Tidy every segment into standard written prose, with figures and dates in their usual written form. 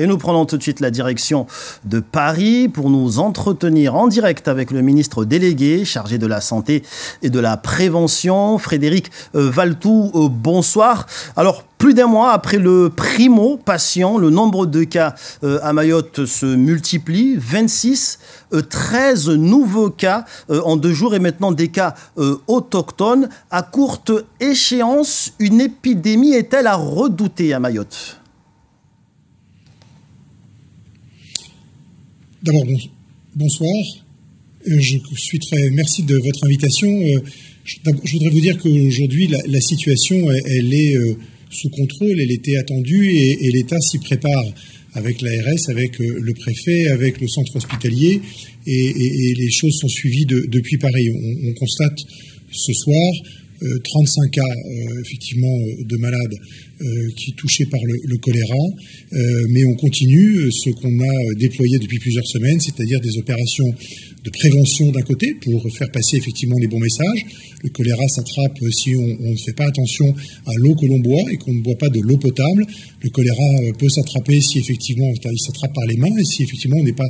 Et nous prenons tout de suite la direction de Paris pour nous entretenir en direct avec le ministre délégué chargé de la santé et de la prévention, Frédéric Valletoux. Bonsoir. Alors, plus d'un mois après le primo-patient, le nombre de cas à Mayotte se multiplie. 26, 13 nouveaux cas en 2 jours et maintenant des cas autochtones. À courte échéance, une épidémie est-elle à redouter à Mayotte ? D'abord, bonsoir. Merci de votre invitation. Je voudrais vous dire qu'aujourd'hui, la situation, elle est sous contrôle, elle était attendue et l'État s'y prépare avec l'ARS, avec le préfet, avec le centre hospitalier et les choses sont suivies depuis Paris. On constate ce soir 35 cas effectivement de malades qui touchés par le choléra, mais on continue ce qu'on a déployé depuis plusieurs semaines, c'est-à-dire des opérations de prévention d'un côté pour faire passer effectivement les bons messages. Le choléra s'attrape si on ne fait pas attention à l'eau que l'on boit et qu'on ne boit pas de l'eau potable. Le choléra peut s'attraper si effectivement il s'attrape par les mains et si effectivement on n'est pas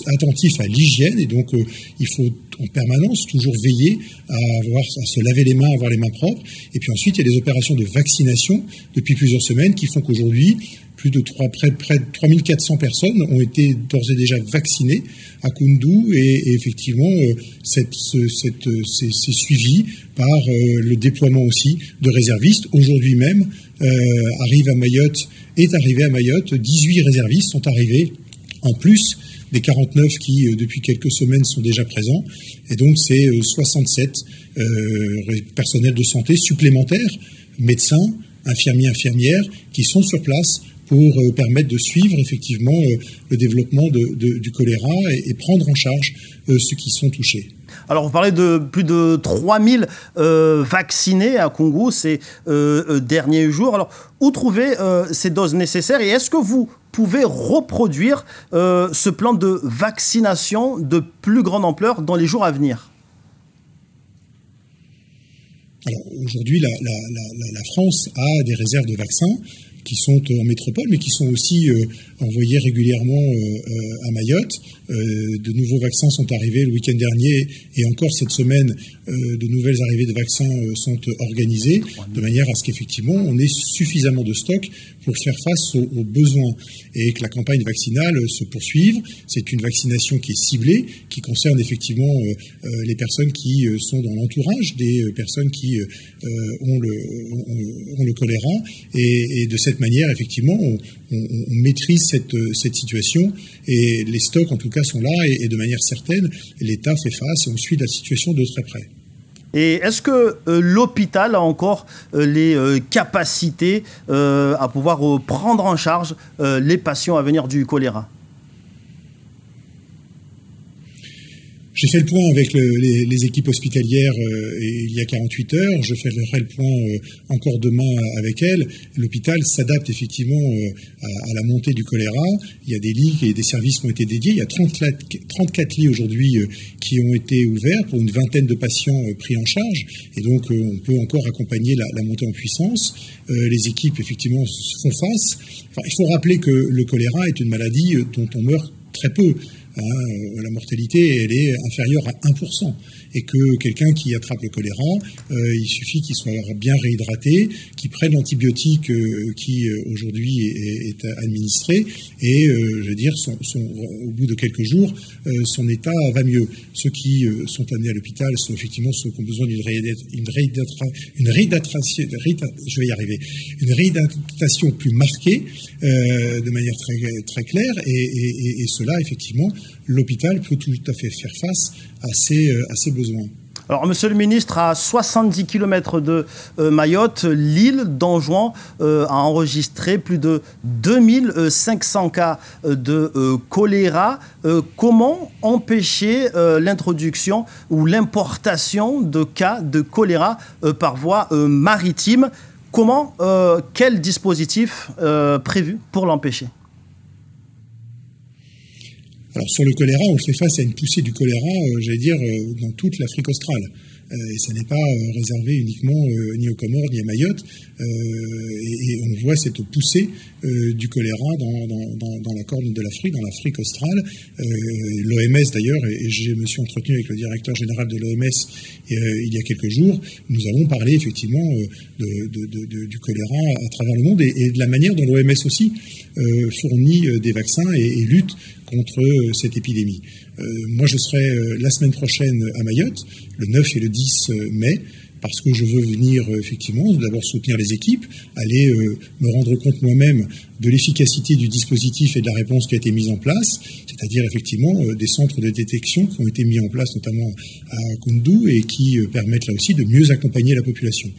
attentif à l'hygiène. Et donc il faut en permanence toujours veiller à se laver les mains, à avoir les mains propres. Et puis ensuite il y a des opérations de vaccination depuis plusieurs semaines qui font qu'aujourd'hui près de 3400 personnes ont été d'ores et déjà vaccinées à Koundou et effectivement c'est suivi par le déploiement aussi de réservistes. Aujourd'hui même est arrivé à Mayotte 18 réservistes sont arrivés en plus des 49 qui depuis quelques semaines sont déjà présents et donc c'est 67 personnels de santé supplémentaires, médecins, infirmières qui sont sur place pour permettre de suivre effectivement le développement du choléra et prendre en charge ceux qui sont touchés. Alors, vous parlez de plus de 3000 vaccinés à Koungou ces derniers jours. Alors, où trouver ces doses nécessaires et est-ce que vous pouvez reproduire ce plan de vaccination de plus grande ampleur dans les jours à venir ? Alors, aujourd'hui, la France a des réserves de vaccins qui sont en métropole, mais qui sont aussi envoyés régulièrement à Mayotte. De nouveaux vaccins sont arrivés le week-end dernier et encore cette semaine, de nouvelles arrivées de vaccins sont organisées, de manière à ce qu'effectivement on ait suffisamment de stock pour faire face aux besoins et que la campagne vaccinale se poursuive. C'est une vaccination qui est ciblée, qui concerne effectivement les personnes qui sont dans l'entourage des personnes qui ont le choléra et de cette manière, effectivement, on maîtrise cette situation et les stocks, en tout cas, sont là et de manière certaine, l'État fait face et on suit la situation de très près. Et est-ce que l'hôpital a encore les capacités à pouvoir prendre en charge les patients à venir du choléra ? J'ai fait le point avec les équipes hospitalières il y a 48 heures. Je ferai le point encore demain avec elles. L'hôpital s'adapte effectivement à la montée du choléra. Il y a des lits et des services qui ont été dédiés. Il y a 34 lits aujourd'hui qui ont été ouverts pour une vingtaine de patients pris en charge. Et donc, on peut encore accompagner la montée en puissance. Les équipes, effectivement, font face. Enfin, il faut rappeler que le choléra est une maladie dont on meurt très peu. La mortalité, elle est inférieure à 1%. Et que quelqu'un qui attrape le choléra, il suffit qu'il soit bien réhydraté, qu'il prenne l'antibiotique qui aujourd'hui est administré, et je veux dire, au bout de quelques jours, son état va mieux. Ceux qui sont amenés à l'hôpital sont effectivement ceux qui ont besoin d'une réhydratation plus marquée, de manière très, très claire, et cela, effectivement, l'hôpital peut tout à fait faire face à ces besoins. Alors, monsieur le ministre, à 70 km de Mayotte, l'île d'Anjouan a enregistré plus de 2500 cas de choléra. Comment empêcher l'introduction ou l'importation de cas de choléra par voie maritime ? Quel dispositif prévu pour l'empêcher ? Alors sur le choléra, on fait face à une poussée du choléra, dans toute l'Afrique australe. et ça n'est pas réservé uniquement ni aux Comores ni à Mayotte. Et on voit cette poussée du choléra dans la corne de l'Afrique, dans l'Afrique australe. L'OMS d'ailleurs, et je me suis entretenu avec le directeur général de l'OMS il y a quelques jours, nous avons parlé effectivement du choléra à travers le monde et de la manière dont l'OMS aussi fournit des vaccins et lutte contre cette épidémie. Moi, je serai la semaine prochaine à Mayotte, le 9 et le 10 mai, parce que je veux venir effectivement d'abord soutenir les équipes, aller me rendre compte moi-même de l'efficacité du dispositif et de la réponse qui a été mise en place, c'est-à-dire effectivement des centres de détection qui ont été mis en place notamment à Koundou et qui permettent là aussi de mieux accompagner la population.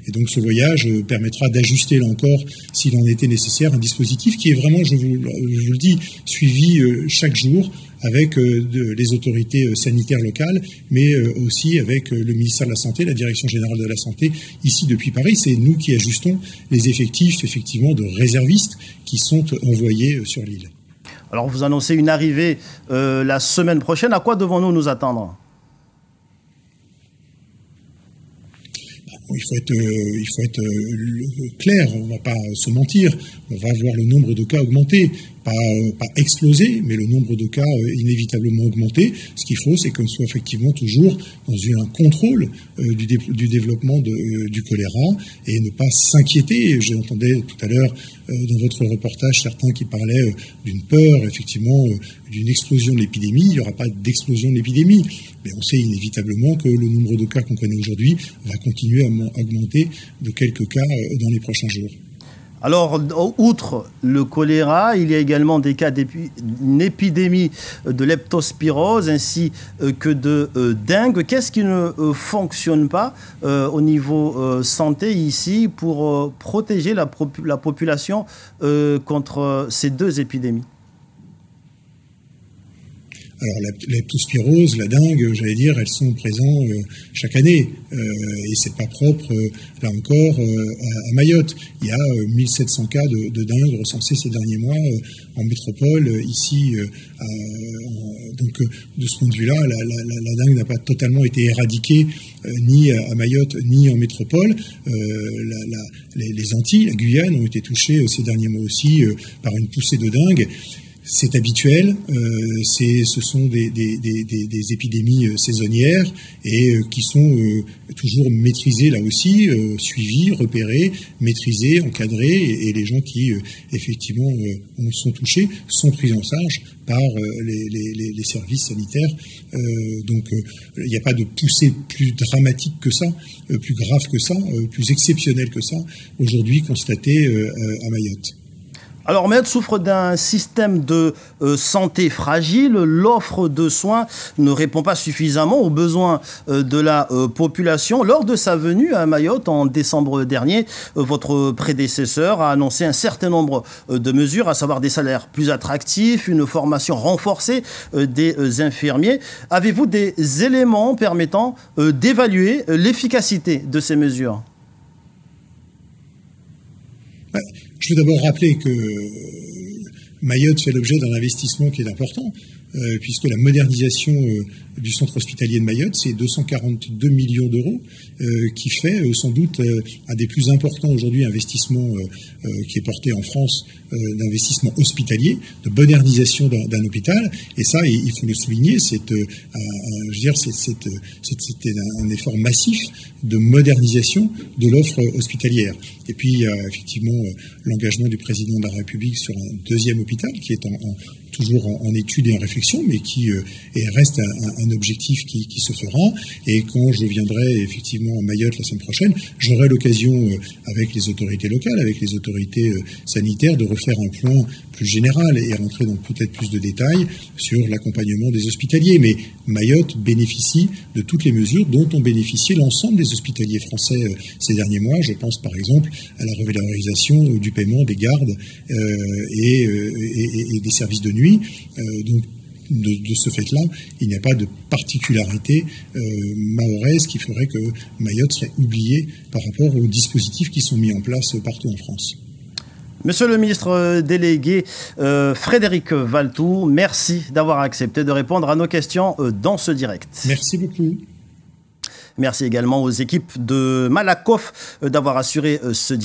Et donc ce voyage permettra d'ajuster là encore, s'il en était nécessaire, un dispositif qui est vraiment, je vous le dis, suivi chaque jour avec les autorités sanitaires locales, mais aussi avec le ministère de la Santé, la Direction générale de la Santé, ici depuis Paris. C'est nous qui ajustons les effectifs, effectivement, de réservistes qui sont envoyés sur l'île. Alors vous annoncez une arrivée la semaine prochaine. À quoi devons-nous nous attendre ? Il faut être clair, on ne va pas se mentir. On va voir le nombre de cas augmenter, pas exploser, mais le nombre de cas inévitablement augmenter. Ce qu'il faut, c'est qu'on soit effectivement toujours dans un contrôle du développement du choléra et ne pas s'inquiéter. J'entendais tout à l'heure dans votre reportage certains qui parlaient d'une peur, effectivement, d'une explosion de l'épidémie. Il n'y aura pas d'explosion de l'épidémie, mais on sait inévitablement que le nombre de cas qu'on connaît aujourd'hui va continuer à augmenter de quelques cas dans les prochains jours. Alors, outre le choléra, il y a également des cas d'une épidémie de leptospirose ainsi que de dengue. Qu'est-ce qui ne fonctionne pas au niveau santé ici pour protéger la population contre ces deux épidémies ? Alors la leptospirose, la dengue, j'allais dire, elles sont présentes chaque année et c'est pas propre, là encore, à Mayotte. Il y a 1700 cas de dengue recensés ces derniers mois en métropole, ici. Donc de ce point de vue-là, la dengue n'a pas totalement été éradiquée ni à Mayotte ni en métropole. Les Antilles, la Guyane ont été touchées ces derniers mois aussi par une poussée de dengue. C'est habituel, ce sont des épidémies saisonnières et qui sont toujours maîtrisées là aussi, suivies, repérées, maîtrisées, encadrées et les gens qui effectivement sont touchés sont pris en charge par les services sanitaires. Donc il n'y a pas de poussée plus dramatique que ça, plus grave que ça, plus exceptionnelle que ça aujourd'hui constatée à Mayotte. Alors, Mayotte souffre d'un système de santé fragile. L'offre de soins ne répond pas suffisamment aux besoins de la population. Lors de sa venue à Mayotte en décembre dernier, votre prédécesseur a annoncé un certain nombre de mesures, à savoir des salaires plus attractifs, une formation renforcée des infirmiers. Avez-vous des éléments permettant d'évaluer l'efficacité de ces mesures ? Je veux d'abord rappeler que Mayotte fait l'objet d'un investissement qui est important, puisque la modernisation du centre hospitalier de Mayotte, c'est 242 millions d'euros, qui fait sans doute un des plus importants aujourd'hui investissements qui est porté en France, d'investissement hospitalier, de modernisation d'un hôpital. Et ça, il faut le souligner, c'était un effort massif de modernisation de l'offre hospitalière. Et puis, il y a effectivement l'engagement du président de la République sur un deuxième hôpital qui est toujours en étude et en réflexion, mais qui reste un objectif qui se fera. Et quand je viendrai effectivement à Mayotte la semaine prochaine, j'aurai l'occasion, avec les autorités locales, avec les autorités sanitaires, de refaire un point plus général et rentrer dans peut-être plus de détails sur l'accompagnement des hospitaliers. Mais Mayotte bénéficie de toutes les mesures dont ont bénéficié l'ensemble des hospitaliers français ces derniers mois. Je pense par exemple à la revalorisation du paiement des gardes et des services de nuit. Donc, de ce fait-là, il n'y a pas de particularité mahoraise qui ferait que Mayotte serait oubliée par rapport aux dispositifs qui sont mis en place partout en France. Monsieur le ministre délégué Frédéric Valletoux, merci d'avoir accepté de répondre à nos questions dans ce direct. Merci beaucoup. Merci également aux équipes de Malakoff d'avoir assuré ce